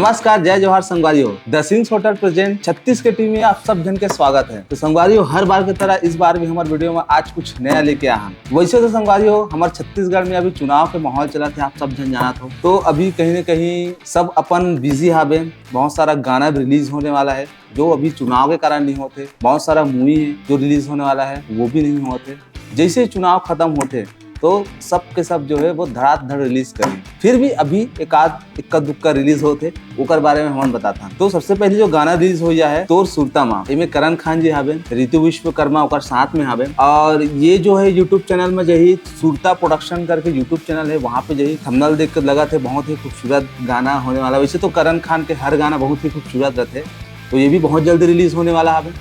नमस्कार, जय जवाहर संगवारियों। द सिंग्स होटल प्रेजेंट 36 के टीम में आप सब जन के स्वागत है। तो संगवारियों, हर बार की तरह इस बार भी हमारे वीडियो में आज कुछ नया लेके आया हम। वैसे तो संगवारियों, हमारे छत्तीसगढ़ में अभी चुनाव के माहौल चला थे, आप सब जन जाना तो अभी कहीं न कहीं सब अपन बिजी हावे। बहुत सारा गाना रिलीज होने वाला है जो अभी चुनाव के कारण नहीं होते। बहुत सारा मूवी है जो रिलीज होने वाला है वो भी नहीं होते। जैसे चुनाव खत्म होते तो सब के सब जो है वो धड़ाधड़ रिलीज करें। फिर भी अभी इक्का दुक्का रिलीज होते ओकर बारे में हम बताता। तो सबसे पहले जो गाना रिलीज हो है तोर सुरता माँ, इनमें करण खान जी हावे, ऋतु विश्वकर्मा ओकर साथ में हावे। और ये जो है यूट्यूब चैनल में जही सुरता प्रोडक्शन करके यूट्यूब चैनल है, वहाँ पे जही थंबनेल देख कर लगा थे बहुत ही खूबसूरत गाना होने वाला। वैसे तो करण खान के हर गाना बहुत ही खूबसूरत रहते, तो ये भी बहुत जल्दी रिलीज होने वाला हावे।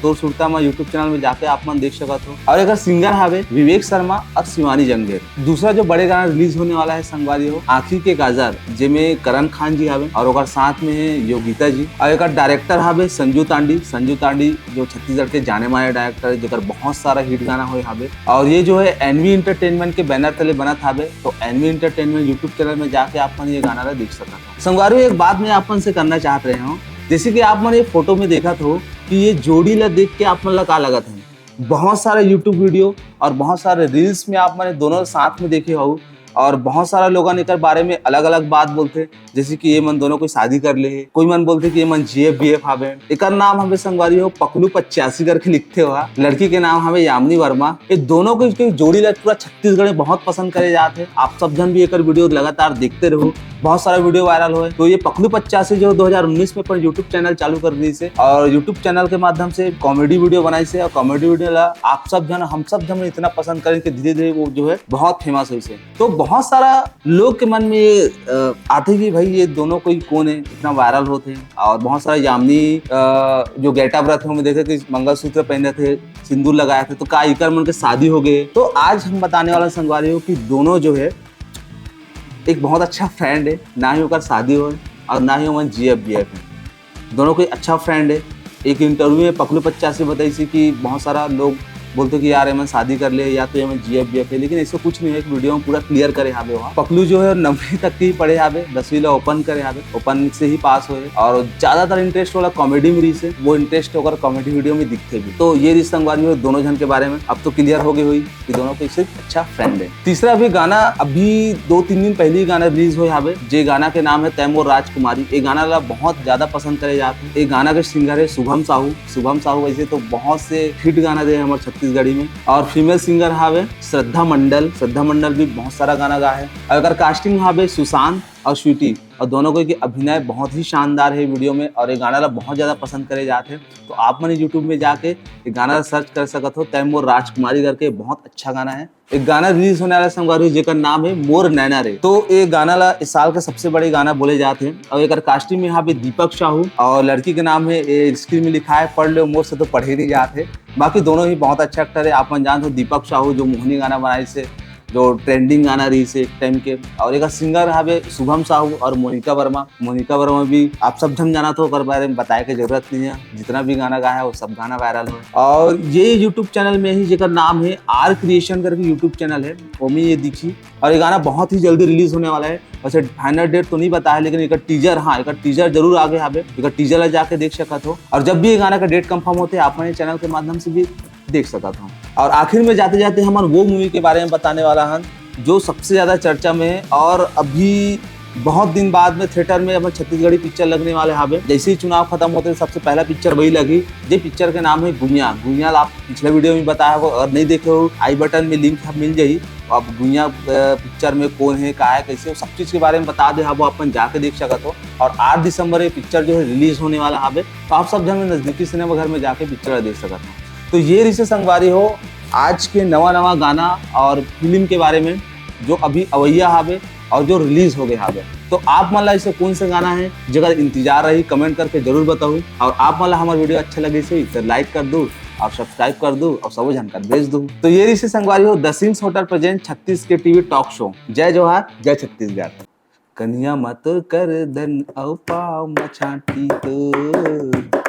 तो सुरता में यूट्यूब चैनल में जाके आप मन देख सकते हो। और अगर सिंगर हावे विवेक शर्मा और शिवानी जंगेर। दूसरा जो बड़े गाना रिलीज होने वाला है संगवारी हो आँखी के काजर, जिसमें करण खान जी हावे और ओकर साथ में है योगिता जी। और एक डायरेक्टर हावे संजू तांडी जो छत्तीसगढ़ के जाने माने डायरेक्टर है, जेकर बहुत सारा हिट गाना हुए हावे। और ये जो है एनवी एंटरटेनमेंट के बैनर तले बनत हावे। तो एनवी एंटरटेनमेंट यूट्यूब चैनल में जाके आप मन ये गाना देख सकते हो। संगवारी, एक बात मैं आप मन से करना चाहत रहे हूँ, जैसे कि आप मन ये फोटो में देखा हो कि ये जोड़ी ला देख के आप मन ला का लगत है। बहुत सारे यूट्यूब वीडियो और बहुत सारे रील्स में आप मैंने दोनों साथ में देखे हो। और बहुत सारा लोगों ने कर बारे में अलग अलग बात बोलते, जैसे कि ये मन दोनों कोई शादी कर ले, कोई मन बोलते कि ये मन जीएफ बीएफ हावे। एक नाम हमें संगवारी हो पकलू 85 करके लिखते हो। लड़की के नाम हमें यामिनी वर्मा। ये दोनों को जोड़ी ला पूरा छत्तीसगढ़ में बहुत पसंद करे जाते। आप सब जन भी एक वीडियो लगातार देखते रहो, बहुत सारा वीडियो वायरल हुए। तो ये पकलू 85 जो 2019 में यूट्यूब चैनल चालू कर दी से और यूट्यूब चैनल के माध्यम से कॉमेडी वीडियो बनाई से। और कॉमेडी वीडियो ला आप सब जन हम सब जन इतना पसंद करें कि धीरे धीरे वो जो है बहुत फेमस हुई से। तो बहुत सारा लोग के मन में ये आते कि भाई ये दोनों कोई कौन है, इतना वायरल होते। और बहुत सारा यामिनी जो गेटअप रहते हैं, देखे कि मंगलसूत्र पहने थे, सिंदूर लगाए थे, तो का इकर मन के शादी हो गए। तो आज हम बताने वाला संगवारी हो कि दोनों जो है एक बहुत अच्छा फ्रेंड है, ना ही होकर शादी हो और ना ही वो जीएफ बीएफ है। दोनों कोई अच्छा फ्रेंड है। एक इंटरव्यू में पकलू 85 बताई थी कि बहुत सारा लोग बोलते कि यार एमन शादी कर ले या तो एमन जीएफ बीएफ है, लेकिन ऐसा कुछ नहीं है। एक वीडियो में पूरा क्लियर करे हावे। वहाँ पकलू जो है 9वीं तक की पढ़े हावे, 10वीं ला ओपन करे हावे, ओपन से ही पास हुए। और ज्यादातर इंटरेस्ट वाला कॉमेडी में रही से, वो इंटरेस्ट होकर कॉमेडी वीडियो में दिखते भी। तो ये रिश्ता संगवारी हो दोनों जन के बारे में अब तो क्लियर हो गई हुई कि दोनों को सिर्फ अच्छा फ्रेंड है। तीसरा भी गाना अभी 2-3 दिन पहले ही गाना रिलीज हुए हावे, जे गाना के नाम है तैमूर राजकुमारी। ये गाना ला बहुत ज्यादा पसंद करे जाते। ये गाना के सिंगर है शुभम साहू। वैसे तो बहुत से हिट गाना दे हमारे छत्तीसगढ़ी में। और फीमेल सिंगर हावे श्रद्धा मंडल भी बहुत सारा गाना गा है। अगर कास्टिंग हावे सुशांत और स्वीटी, और दोनों को अभिनय बहुत ही शानदार है वीडियो में। और ये गाना ला बहुत ज्यादा पसंद करे जाते हैं। तो आप मैंने यूट्यूब में जाके ये गाना सर्च कर सकते हो, तैमूर राजकुमारी करके, बहुत अच्छा गाना है। एक गाना रिलीज होने वाला संगवारी जेकर नाम है मोर नैना रे। तो ये गाना ला इस साल का सबसे बड़े गाना बोले जाते हैं। और एक कास्टिंग में यहाँ पे दीपक साहू और लड़की के नाम है, ये स्क्रीन में लिखा है पढ़ लो मोर से तो पढ़े नहीं जाते। बाकी दोनों ही बहुत अच्छा एक्टर है। आप मन जानते हो दीपक साहू जो मोहनी गाना बनाई से, जो ट्रेंडिंग गाना रही से एक टाइम के। और एक सिंगर हावे शुभम साहू और मोनिका वर्मा भी आप सब जन जाना तो बारे में बताए की जरूरत नहीं है। जितना भी गाना गाया है वो सब गाना वायरल हो। और ये यूट्यूब चैनल में ही जेकर नाम है आर क्रिएशन करके यूट्यूब चैनल है, वो में ये दिखी। और ये गाना बहुत ही जल्दी रिलीज होने वाला है। वैसे फाइनल डेट तो नहीं बताया, लेकिन एक टीजर जरूर आगे हावे। एक टीजर ला जाके देख सकते हो। और जब भी ये गाना का डेट कंफर्म होते आप अपने चैनल के माध्यम से भी देख सकता हूँ। और आखिर में जाते जाते हम वो मूवी के बारे में बताने वाला हन जो सबसे ज्यादा चर्चा में है। और अभी बहुत दिन बाद में थिएटर में अब छत्तीसगढ़ी पिक्चर लगने वाले हावे। जैसे ही चुनाव खत्म होते सबसे पहला पिक्चर वही लगी। ये पिक्चर के नाम है गुइया। आप पिछले वीडियो में बताया हो, अगर नहीं देखे हो आई बटन में लिंक मिल जाये। अब गुइया पिक्चर में कौन है, क्या है, कैसे, सब चीज के बारे में बता दे वो अपन जाके देख सकते हो। और 8 दिसंबर ये पिक्चर जो है रिलीज होने वाला हावे। तो आप सब जन नजदीकी सिनेमा घर में जाके पिक्चर देख सकते हो। तो ये रिश्ते संगवारी हो आज के नवा गाना और फिल्म के बारे में जो अभी अवैया हावे और जो रिलीज हो गए हावे। तो आप मला इसे कौन से गाना है जगह इंतजार रही, कमेंट करके जरूर बताओ। और आप मला हमारा वीडियो अच्छा लगे तो लाइक कर दो और सब्सक्राइब कर दो और सब जानकर भेज दो। तो ये रिश्ते संगवारी हो द सिंग्स होटल प्रेजेंट 36 के टीवी टॉक शो। जय जवाहर, जय छत्तीसगढ़। कन्या मत कर धन औ पाव मछाटी तो